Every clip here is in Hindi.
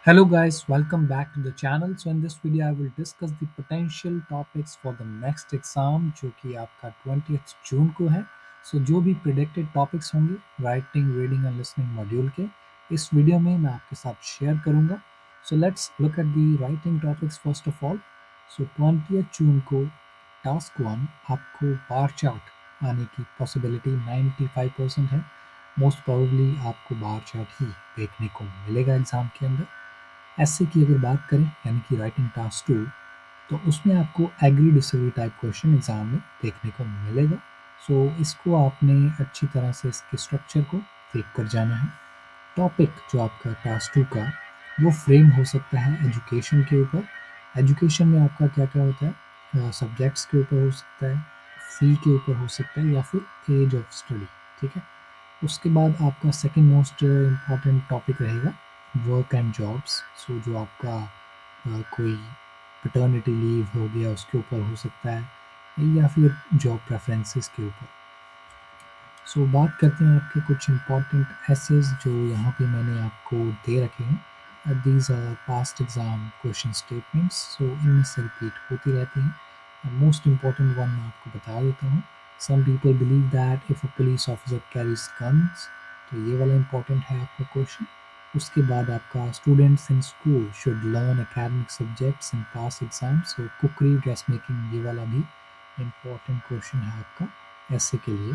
Hello guys, welcome back to the channel. So in this video I will discuss the potential topics for the next exam जो कि आपका 20th जून को है. So जो भी predicted topics होंगे writing, reading and listening module के इस वीडियो में मैं आपके साथ शेयर करूंगा. So let's look at the writing topics first of all. So 20th जून को टास्क 1 आपको बार चार्ट आने की पॉसिबिलिटी 95% है. मोस्ट प्रोबेबली आपको बार चार्ट ही देखने को मिलेगा एग्जाम के अंदर. ऐसे की अगर बात करें यानी कि राइटिंग टास्क 2 तो उसमें आपको agree disagree type question exam में देखने को मिलेगा. सो इसको आपने अच्छी तरह से इसके स्ट्रक्चर को देख कर जाना है. टॉपिक जो आपका टास्क 2 का वो फ्रेम हो सकता है एजुकेशन के ऊपर. एजुकेशन में आपका क्या क्या होता है, सब्जेक्ट्स के ऊपर हो सकता है, फ़ी के ऊपर हो सकता है या फिर एज ऑफ स्टडी. ठीक है. उसके बाद आपका सेकंड मोस्ट इम्पॉर्टेंट टॉपिक रहेगा वर्क एंड जॉब्स. सो जो आपका कोई पैटर्निटी लीव हो गया उसके ऊपर हो सकता है या फिर जॉब प्रेफरेंसेस के ऊपर. सो बात करते हैं आपके कुछ इम्पॉर्टेंट एसेज जो यहाँ पे मैंने आपको दे रखे हैं. These are past exam question statements. So इनमें से रिपीट होती रहती हैं. मोस्ट इम्पॉर्टेंट वन मैं आपको बता देता हूँ. Some people believe that if a police officer carries guns, तो ये वाला इम्पॉर्टेंट है आपका क्वेश्चन. उसके बाद आपका students in school should learn academic subjects and pass exam. So cookery, dress making, ये वाला भी इम्पॉर्टेंट क्वेश्चन है आपका ऐसे के लिए.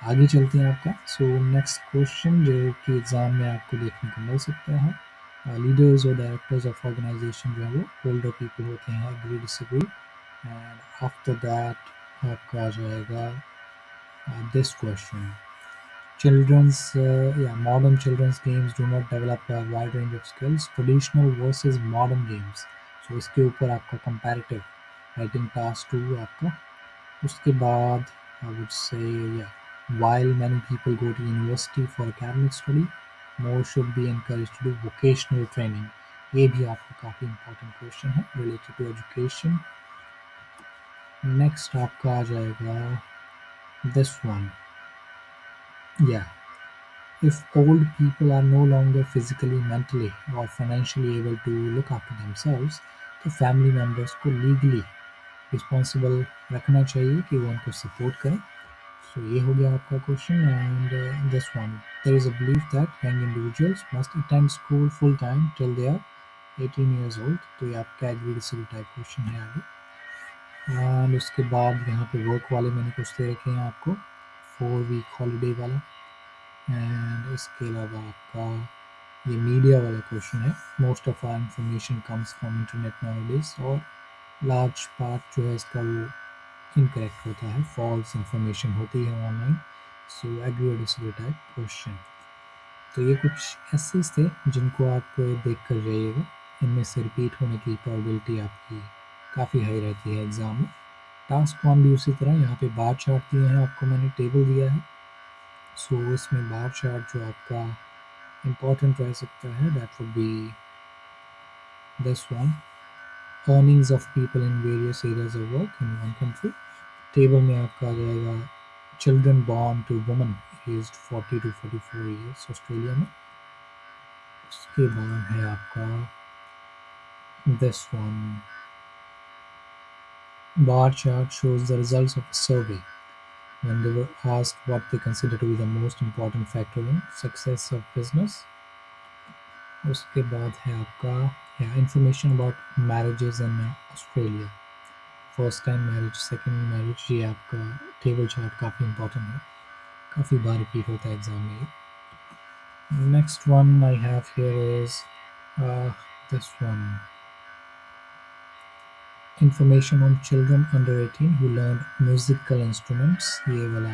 आगे चलते हैं आपका. सो नेक्स्ट क्वेश्चन जो कि एग्ज़ाम में आपको देखने को मिल सकता है, लीडर्स और डायरेक्टर्स ऑफ ऑर्गेनाइजेशन जो है वो ओल्डर पीपल होते हैं. Agree disagree. And after that आपका आ जाएगा this question. Children's, yeah, modern children's games do not develop a wide range of skills. Traditional versus modern games. So इसके ऊपर आपका comparative writing task 2 आपका. उसके बाद I would say, yeah, while many people go to university for academic study, more should be encouraged to do vocational training. ये भी आपका काफ़ी important question है related to education. Next आपका आ जाएगा this one. Yeah, if old people are no longer physically, mentally or financially able to look after themselves, तो फैमिली मेम्बर्स को लीगली रिस्पॉन्सिबल रखना चाहिए कि वो उनको सपोर्ट करें. सो ये हो गया आपका question. And this one, there is a belief that young individuals must attend school full time till they are 18 years old. तो ये आपका एग्री टाइप क्वेश्चन है आगे. एंड उसके बाद यहाँ पे वर्क वाले मैंने कुछ दे रखे हैं आपको, 4 वीक हॉलीडे वाला. एंड इसके अलावा आपका ये मीडिया वाला क्वेश्चन है. Most of our information comes from internet nowadays. और लार्ज पार्ट जो है इसका वो इनकरेक्ट होता है, फॉल्स इंफॉर्मेशन होती है ऑनलाइन. सो एग्री और डिसएग्री टाइप क्वेश्चन. तो ये कुछ एसेज थे जिनको आप देख कर जाइएगा. इनमें से रिपीट होने की प्रोबेबिलिटी आपकी काफ़ी हाई रहती है एग्ज़ाम में. टास्क 1 भी उसी तरह. यहाँ पे बार चार्ट दिए हैं आपको, मैंने टेबल दिया है. सो इसमें बार चार्ट जो आपका इम्पॉर्टेंट रह सकता है that would be this one, earnings of people in various areas of work in one country. Table में आपका आ जाएगा children born to women aged 40 to 44 years Australia में. उसके बाद है आपका this one, bar chart shows the results of a survey when they were asked what they consider to be the most important factor in success of business. उसके बाद है आपका information about marriages in Australia, first time marriage, second marriage. ये आपका टेबल चार्ट काफ़ी इंपॉर्टेंट है, काफ़ी बार रिपीट होता है एग्जाम में. Next one I have here is this one, information on children under 18 who learn musical instruments. ये वाला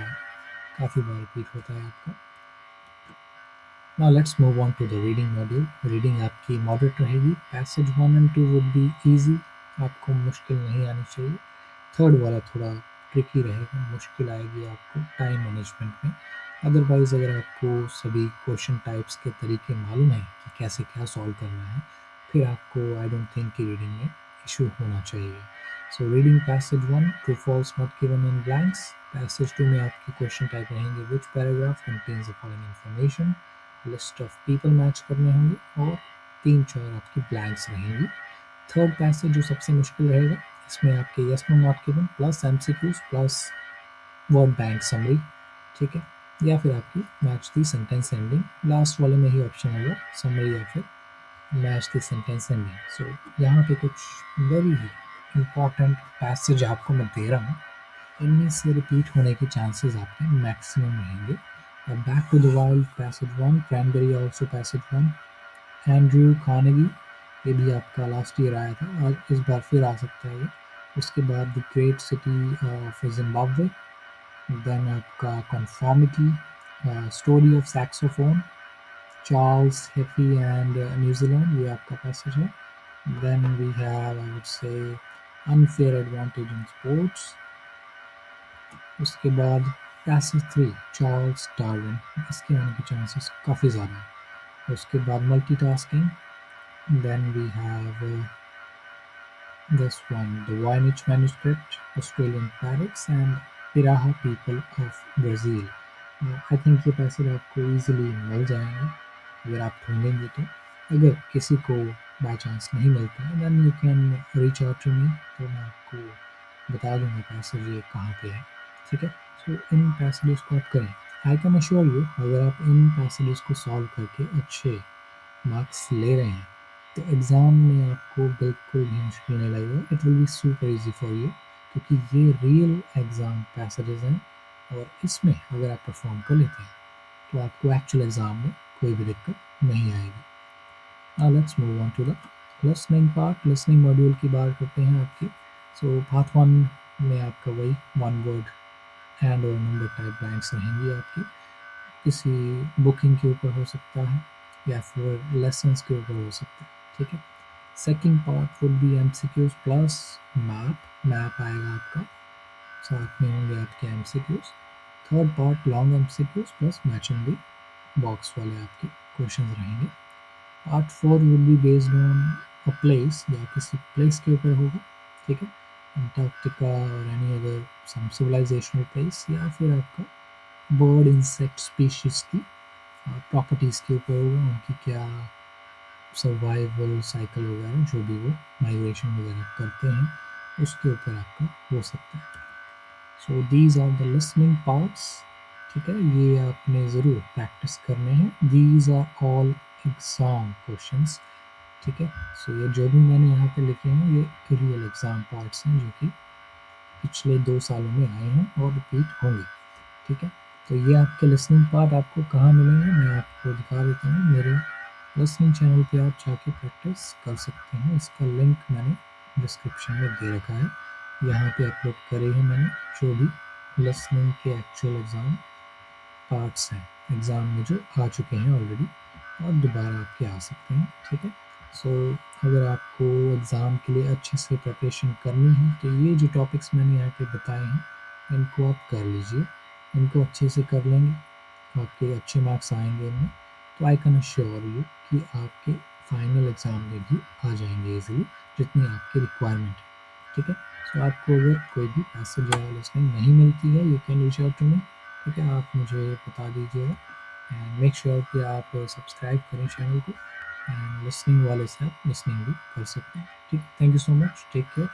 काफ़ी बार रिपीट होता है आपका. Now let's move on to the reading module. Reading आपकी moderate रहेगी. Passage 1 and 2 would be easy. आपको मुश्किल नहीं आनी चाहिए. थर्ड वाला थोड़ा ट्रिकी रहेगा, मुश्किल आएगी आपको टाइम मैनेजमेंट में. अदरवाइज़ अगर आपको सभी क्वेश्चन टाइप्स के तरीके मालूम है कि कैसे क्या सॉल्व करना है, फिर आपको आई डोंट थिंक कि रीडिंग में इशू होना चाहिए. So reading passage 1, true false not given in blanks. Passage 2 में आपके क्वेश्चन टाइप रहेंगे which paragraph contains the following information. List of people match करने होंगे और 3-4 आपकी ब्लैंक्स रहेंगी। थर्ड पैसेज जो सबसे मुश्किल रहेगा, इसमें आपके yes no not given plus MCQs plus word bank summary, ठीक है, या फिर आपकी match the sentence ending, last वाले में ही ऑप्शन होगा समरी या फिर match the sentence ending. So यहाँ पे कुछ वेरी इंपॉर्टेंट पैसेज आपको मैं दे रहा हूँ, इनमें से रिपीट होने के चांसेस आपके मैक्सिमम रहेंगे। Back to the wild passage 1, cranberry also passage 1, Andrew Carnegie, ये भी आपका लास्ट ईयर आया था और इस बार फिर आ सकता है ये। उसके बाद the great city of Zimbabwe, then आपका conformity, story of saxophone, Charles Heffy and New Zealand, ये आपका पैसेज है। Then we have I would say unfair advantage in sports. उसके बाद पैसेज 3, चार्ल्स डार्विन, इसके आने के चांसेस काफ़ी ज़्यादा है। उसके बाद multitasking, then we have this one, the Voynich manuscript, Australian parrots and Piraha people of Brazil. I think ये पैसेज आपको easily मिल जाएंगे अगर आप ढूंढेंगे तो। अगर किसी को बाई चांस नहीं मिलता है then you can reach out to me, तो मैं आपको बता दूंगा पैसेज ये कहाँ पे है, ठीक है। सो इन पैसेजेस को आप करें। आई कैन अश्योर यू, अगर आप इन पैसेजेस को सॉल्व करके अच्छे मार्क्स ले रहे हैं तो एग्ज़ाम में आपको बिल्कुल भी मुश्किल नहीं लगेगा, it will be super easy for you, क्योंकि ये रियल एग्ज़ाम पैसेजेस हैं और इसमें अगर आप परफॉर्म कर लेते हैं तो आपको एक्चुअल एग्ज़ाम में कोई भी दिक्कत नहीं आएगी। Now let's move on to the listening part. Listening module की बात करते हैं आपकी। सो पार्ट 1 में आपका वही वन वर्ड एंड और नंबर टाइप ब्लैंक्स रहेंगी आपकी, किसी बुकिंग के ऊपर हो सकता है या फिर लेसन्स के ऊपर हो सकता है, ठीक है। Second part would be MCQs plus map आएगा आपका, साथ में होंगे आपके MCQs. Third part long MCQs plus matching the box वाले आपके क्वेश्चन रहेंगे। Part 4 would be based on a place, या किसी प्लेस के ऊपर होगा, ठीक है, अंटार्कटिका और एनी अदर सम सिविलाइजेशनल प्लेस, या फिर आपका बर्ड इंसेक्ट स्पीशीज़ की प्रॉपर्टीज़ के ऊपर होगा, उनकी क्या सर्वाइवल साइकिल वगैरह जो भी वो माइग्रेशन वगैरह करते हैं उसके ऊपर आपका हो सकता है। So these are the listening parts, ठीक है, ये आपने ज़रूर प्रैक्टिस करने हैं। These are all exam questions, ठीक है। सो ये जो भी मैंने यहाँ पे लिखे हैं ये रियल एग्ज़ाम पार्ट्स हैं जो कि पिछले 2 सालों में आए हैं और रिपीट होंगे, ठीक है। तो ये आपके लिसनिंग पार्ट आपको कहाँ मिलेंगे मैं आपको दिखा देता हूँ। मेरे लिसनिंग चैनल पे आप जाके प्रैक्टिस कर सकते हैं, इसका लिंक मैंने डिस्क्रिप्शन में दे रखा है। यहाँ पे अपलोड करे हैं मैंने जो भी लिसनिंग के एक्चुअल एग्ज़ाम पार्ट्स हैं, एग्ज़ाम में जो आ चुके हैं ऑलरेडी और दोबारा आपके आ सकते हैं, ठीक है। सो अगर आपको एग्ज़ाम के लिए अच्छे से प्रिपरेशन करनी है तो ये जो टॉपिक्स मैंने यहाँ पे बताए हैं इनको आप कर लीजिए, इनको अच्छे से कर लेंगे आपके अच्छे मार्क्स आएंगे इनमें, तो आई कैन अश्योर यू कि आपके फाइनल एग्ज़ाम में भी आ जाएंगे इजीली जितनी आपकी रिक्वायरमेंट है, ठीक है। सो आपको अगर कोई भी पैसेज या लिसनिंग नहीं मिलती है you can reach out to me, ठीक है, आप मुझे बता दीजिएगा एंड मेक श्योर कि आप सब्सक्राइब करें चैनल को एंड लिसनिंग वाले से आप लिसनिंग भी कर सकते हैं, ठीक है। Thank you so much, take care.